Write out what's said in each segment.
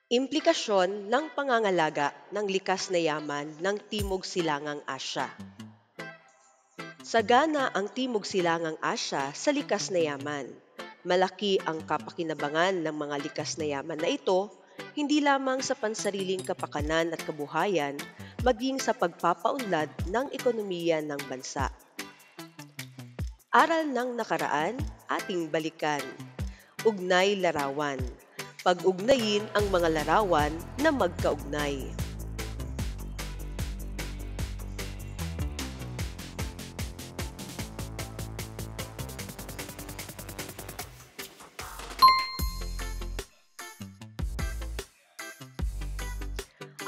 Implikasyon ng pangangalaga ng likas na yaman ng Timog Silangang Asya. Sagana ang Timog Silangang Asya sa likas na yaman. Malaki ang kapakinabangan ng mga likas na yaman na ito, hindi lamang sa pansariling kapakanan at kabuhayan, maging sa pagpapaunlad ng ekonomiya ng bansa. Aral ng nakaraan, ating balikan. Ugnay larawan. Pag-ugnayin ang mga larawan na magkaugnay.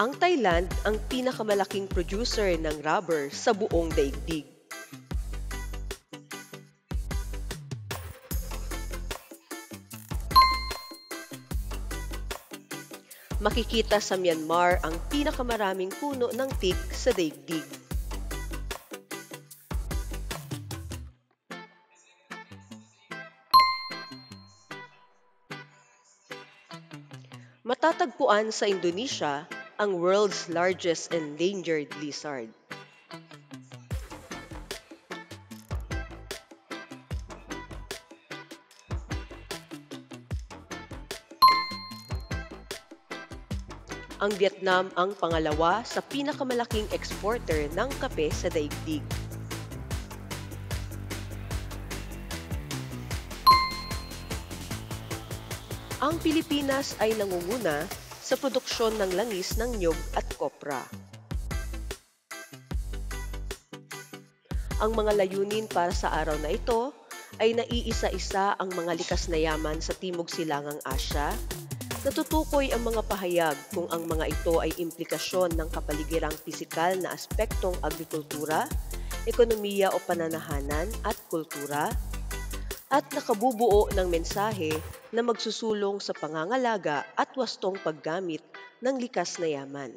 Ang Thailand ang pinakamalaking producer ng rubber sa buong daigdig. Makikita sa Myanmar ang pinakamaraming puno ng teak sa daigdig. Matatagpuan sa Indonesia ang world's largest endangered lizard. Ang Vietnam ang pangalawa sa pinakamalaking exporter ng kape sa daigdig. Ang Pilipinas ay nangunguna sa produksyon ng langis ng niyog at kopra. Ang mga layunin para sa araw na ito ay naiisa-isa ang mga likas na yaman sa Timog Silangang Asya. Natutukoy ang mga pahayag kung ang mga ito ay implikasyon ng kapaligirang pisikal na aspektong agrikultura, ekonomiya o pananahanan at kultura, at nakabubuo ng mensahe na magsusulong sa pangangalaga at wastong paggamit ng likas na yaman.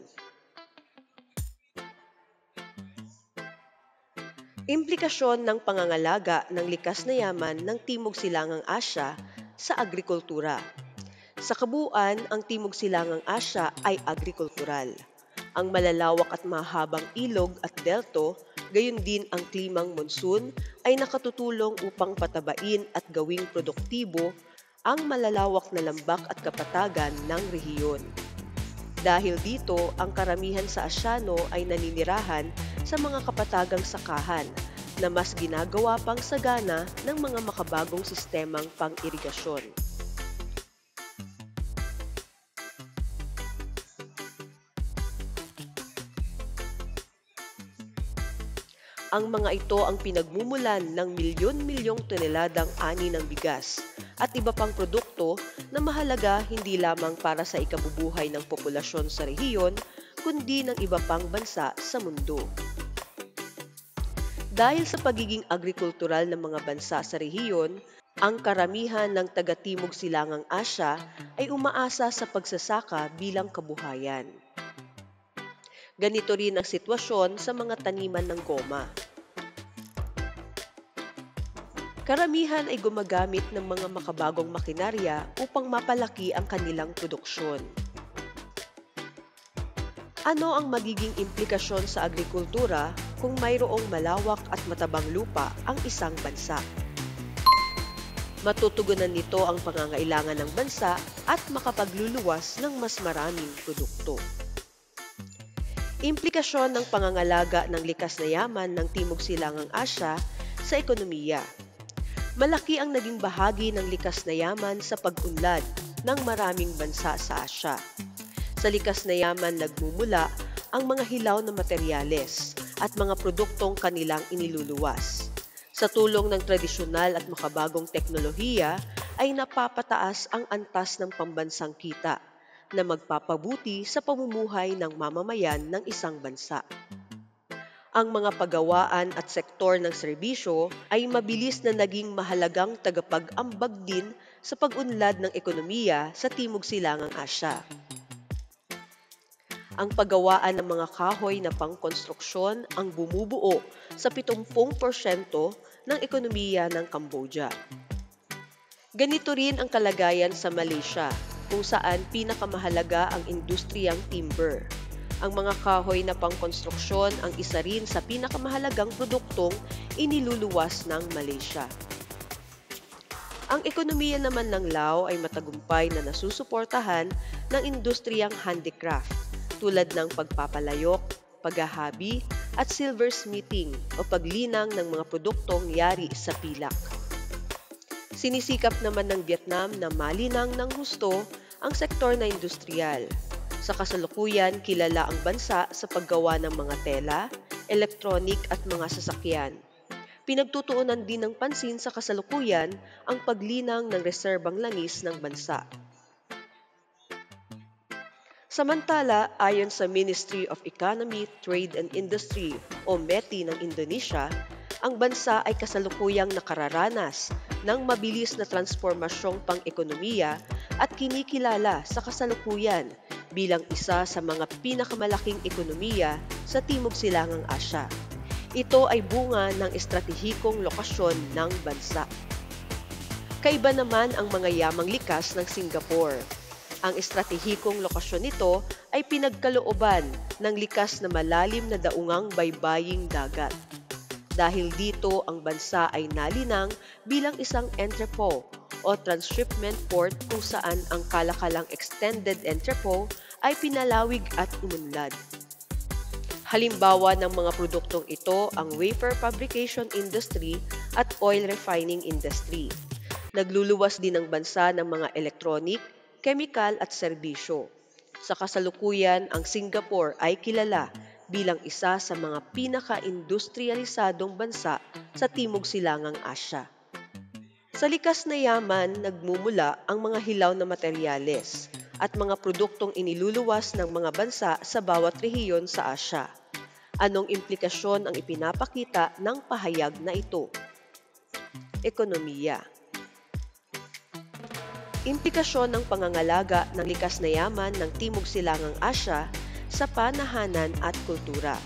Implikasyon ng pangangalaga ng likas na yaman ng Timog Silangang Asya sa agrikultura. Sa kabuuan, ang Timog Silangang Asya ay agrikultural. Ang malalawak at mahabang ilog at delto, gayon din ang klimang monsoon, ay nakatutulong upang patabain at gawing produktibo ang malalawak na lambak at kapatagan ng rehiyon. Dahil dito, ang karamihan sa Asyano ay naninirahan sa mga kapatagang sakahan na mas ginagawa pang sagana ng mga makabagong sistemang pang-irigasyon. Ang mga ito ang pinagmumulan ng milyon-milyong toneladang ani ng bigas at iba pang produkto na mahalaga hindi lamang para sa ikabubuhay ng populasyon sa rehiyon, kundi ng iba pang bansa sa mundo. Dahil sa pagiging agrikultural ng mga bansa sa rehiyon, ang karamihan ng taga-Timog Silangang Asya ay umaasa sa pagsasaka bilang kabuhayan. Ganito rin ang sitwasyon sa mga taniman ng goma. Karamihan ay gumagamit ng mga makabagong makinarya upang mapalaki ang kanilang produksyon. Ano ang magiging implikasyon sa agrikultura kung mayroong malawak at matabang lupa ang isang bansa? Matutugunan nito ang pangangailangan ng bansa at makapagluluwas ng mas maraming produkto. Implikasyon ng pangangalaga ng likas na yaman ng Timog Silangang Asya sa ekonomiya. Malaki ang naging bahagi ng likas na yaman sa pag-unlad ng maraming bansa sa Asya. Sa likas na yaman nagmumula ang mga hilaw na materyales at mga produktong kanilang iniluluwas. Sa tulong ng tradisyonal at makabagong teknolohiya ay napapataas ang antas ng pambansang kita na magpapabuti sa pamumuhay ng mamamayan ng isang bansa. Ang mga pagawaan at sektor ng serbisyo ay mabilis na naging mahalagang tagapag-ambag din sa pag-unlad ng ekonomiya sa Timog Silangang Asya. Ang paggawaan ng mga kahoy na pangkonstruksyon ang bumubuo sa 70% ng ekonomiya ng Cambodia. Ganito rin ang kalagayan sa Malaysia. kung saan pinakamahalaga ang industriyang timber. Ang mga kahoy na pangkonstruksyon ang isa rin sa pinakamahalagang produktong iniluluwas ng Malaysia. Ang ekonomiya naman ng Lao ay matagumpay na nasusuportahan ng industriyang handicraft tulad ng pagpapalayok, paghahabi at silversmithing o paglinang ng mga produktong yari sa pilak. Sinisikap naman ng Vietnam na malinang ng husto ang sektor na industriyal. Sa kasalukuyan, kilala ang bansa sa paggawa ng mga tela, elektronik at mga sasakyan. Pinagtutuunan din ng pansin sa kasalukuyan ang paglinang ng reserbang langis ng bansa. Samantala, ayon sa Ministry of Economy, Trade and Industry o METI ng Indonesia, ang bansa ay kasalukuyang nakararanas ng mabilis na transformasyong pang-ekonomiya at kinikilala sa kasalukuyan bilang isa sa mga pinakamalaking ekonomiya sa Timog Silangang Asya. Ito ay bunga ng estratehikong lokasyon ng bansa. Kaiba naman ang mga yamang likas ng Singapore. Ang estratehikong lokasyon nito ay pinagkalooban ng likas na malalim na daungang baybaying dagat. Dahil dito, ang bansa ay nalinang bilang isang entrepot o transshipment port kung saan ang kalakalang extended entrepot ay pinalawig at umunlad. Halimbawa ng mga produktong ito ang wafer fabrication industry at oil refining industry. Nagluluwas din ang bansa ng mga electronic, chemical at serbisyo. Sa kasalukuyan, ang Singapore ay kilala bilang isa sa mga pinaka-industrialisadong bansa sa Timog Silangang Asya. Sa likas na yaman, nagmumula ang mga hilaw na materyales at mga produktong iniluluwas ng mga bansa sa bawat rehiyon sa Asya. Anong implikasyon ang ipinapakita ng pahayag na ito? Ekonomiya. Implikasyon ng pangangalaga ng likas na yaman ng Timog Silangang Asya sa panahanan at kultura.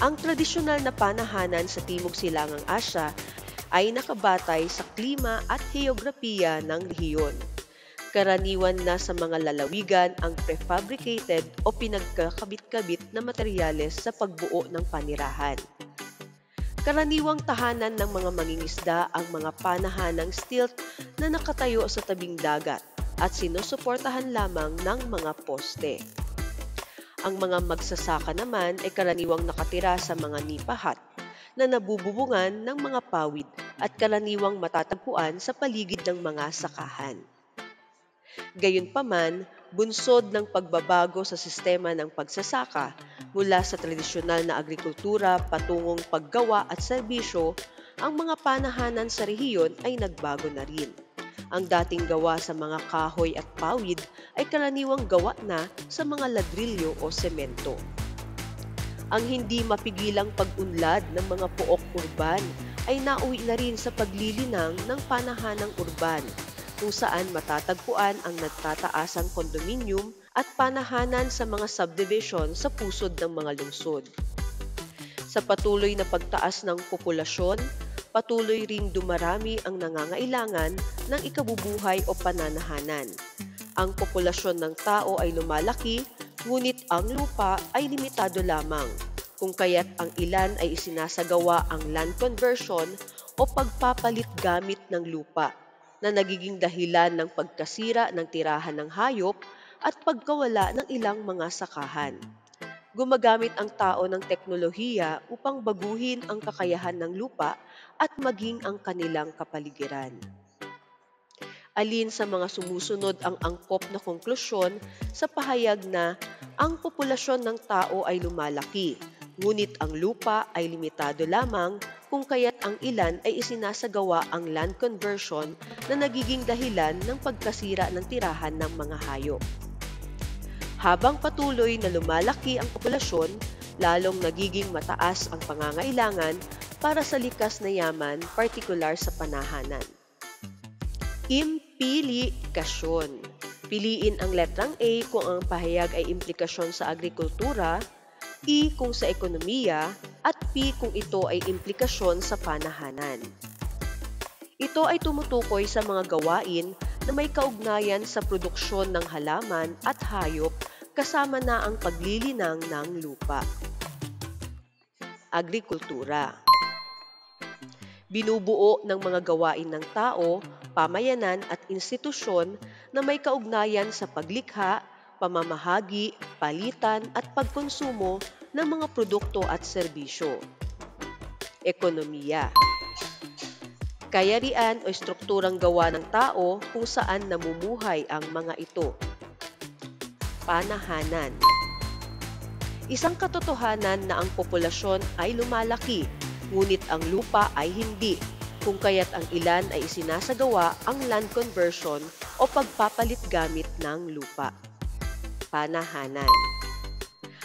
Ang tradisyonal na panahanan sa Timog Silangang Asya ay nakabatay sa klima at heograpiya ng rehiyon. Karaniwan na sa mga lalawigan ang prefabricated o pinagkakabit-kabit na materyales sa pagbuo ng panirahan. Karaniwang tahanan ng mga mangingisda ang mga panahanang stilt na nakatayo sa tabing dagat at sinusuportahan lamang ng mga poste. Ang mga magsasaka naman ay karaniwang nakatira sa mga nipa hut na nabububungan ng mga pawid at karaniwang matatagpuan sa paligid ng mga sakahan. Gayunpaman, bunsod ng pagbabago sa sistema ng pagsasaka mula sa tradisyonal na agrikultura patungong paggawa at serbisyo, ang mga panahanan sa rehiyon ay nagbago na rin. Ang dating gawa sa mga kahoy at pawid ay karaniwang gawa na sa mga ladrilyo o semento. Ang hindi mapigilang pag-unlad ng mga pook urban ay nauwi na rin sa paglilinang ng panahanang urban, kung saan matatagpuan ang nagtataasang kondominium at panahanan sa mga subdivision sa pusod ng mga lungsod. Sa patuloy na pagtaas ng populasyon, patuloy ring dumarami ang nangangailangan ng ikabubuhay o pananahanan. Ang populasyon ng tao ay lumalaki, ngunit ang lupa ay limitado lamang, kung kaya't ang ilan ay isinasagawa ang land conversion o pagpapalit gamit ng lupa, na nagiging dahilan ng pagkasira ng tirahan ng hayop at pagkawala ng ilang mga sakahan. Gumagamit ang tao ng teknolohiya upang baguhin ang kakayahan ng lupa at maging ang kanilang kapaligiran. Alin sa mga sumusunod ang angkop na konklusyon sa pahayag na ang populasyon ng tao ay lumalaki, ngunit ang lupa ay limitado lamang, kung kaya't ang ilan ay isinasagawa ang land conversion na nagiging dahilan ng pagkasira ng tirahan ng mga hayop. Habang patuloy na lumalaki ang populasyon, lalong nagiging mataas ang pangangailangan para sa likas na yaman, partikular sa panahanan. Implikasyon. Piliin ang letrang A kung ang pahayag ay implikasyon sa agrikultura, E kung sa ekonomiya, at P kung ito ay implikasyon sa panahanan. Ito ay tumutukoy sa mga gawain na may kaugnayan sa produksyon ng halaman at hayop kasama na ang paglilinang ng lupa. Agrikultura. Binubuo ng mga gawain ng tao, pamayanan at institusyon na may kaugnayan sa paglikha, pamamahagi, palitan at pagkonsumo ng mga produkto at serbisyo. Ekonomiya. Kayarian o strukturang gawa ng tao kung saan namumuhay ang mga ito. Panahanan. Isang katotohanan na ang populasyon ay lumalaki, ngunit ang lupa ay hindi, kung kaya't ang ilan ay isinasagawa ang land conversion o pagpapalit gamit ng lupa. Panahanan.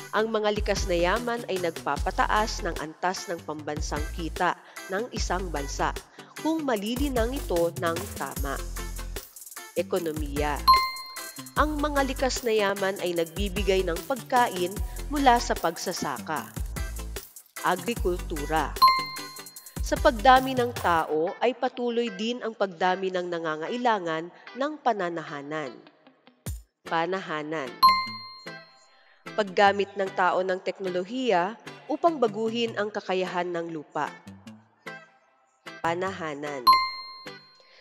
Ang mga likas na yaman ay nagpapataas ng antas ng pambansang kita ng isang bansa kung malilinang ito ng tama. Ekonomiya. Ang mga likas na yaman ay nagbibigay ng pagkain mula sa pagsasaka. Agrikultura. Sa pagdami ng tao ay patuloy din ang pagdami ng nangangailangan ng pananahanan. Panahanan. Paggamit ng tao ng teknolohiya upang baguhin ang kakayahan ng lupa. Panahanan.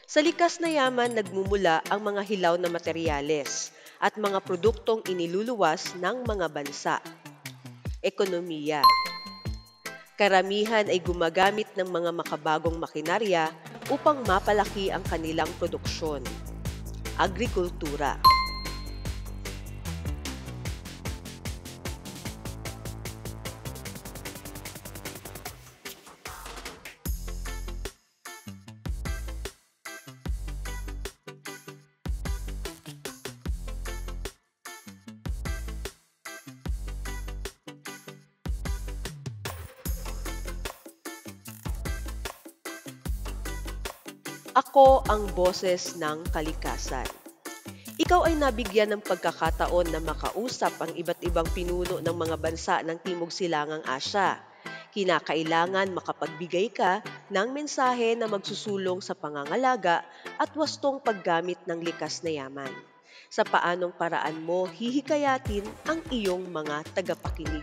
Sa likas na yaman nagmumula ang mga hilaw na materyales at mga produktong iniluluwas ng mga bansa. Ekonomiya. Karamihan ay gumagamit ng mga makabagong makinarya upang mapalaki ang kanilang produksyon. Agrikultura. Ako ang boses ng kalikasan. Ikaw ay nabigyan ng pagkakataon na makausap ang iba't ibang pinuno ng mga bansa ng Timog Silangang Asya. Kinakailangan makapagbigay ka ng mensahe na magsusulong sa pangangalaga at wastong paggamit ng likas na yaman. Sa paanong paraan mo hihikayatin ang iyong mga tagapakinig?